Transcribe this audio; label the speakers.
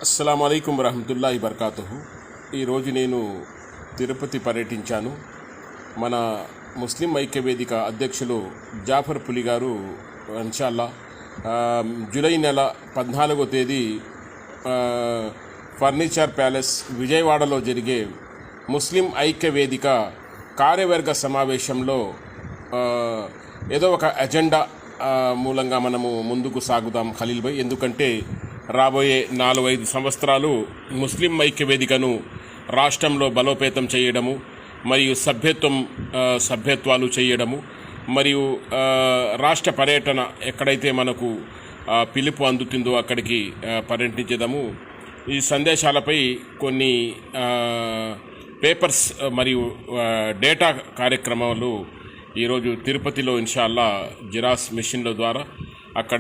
Speaker 1: అస్సలాము అలైకుం వరహమతుల్లాహి బర్కాతుహు. ఈరోజు నేను తిరుపతి పర్యటించాను. మన ముస్లిం ఐక్యవేదిక అధ్యక్షులు జాఫర్ పులి గారు ఇన్షాల్లా జూలై నెల 14వ తేదీ ఫర్నిచర్ ప్యాలెస్ విజయవాడలో జరిగే ముస్లిం ఐక్యవేదిక కార్యవర్గ సమావేశంలో ఏదో ఒక ఎజెండా మూలంగా మనము ముందుకు సాగుదాం ఖలీల్ భాయ్. ఎందుకంటే రాబోయే 4-5 సంవత్సరాలు ముస్లిం ఐక్యవేదికను రాష్ట్రంలో బలోపేతం చేయడము మరియు సభ్యత్వాలు చేయడము మరియు రాష్ట్ర పర్యటన ఎక్కడైతే మనకు పిలుపు అందుతుందో అక్కడికి పర్యటించడము. ఈ సందేశాలపై కొన్ని పేపర్స్ మరియు డేటా కార్యక్రమాలు ఈరోజు తిరుపతిలో ఇన్షాల్లా జిరాక్స్ మెషిన్ల ద్వారా అక్కడి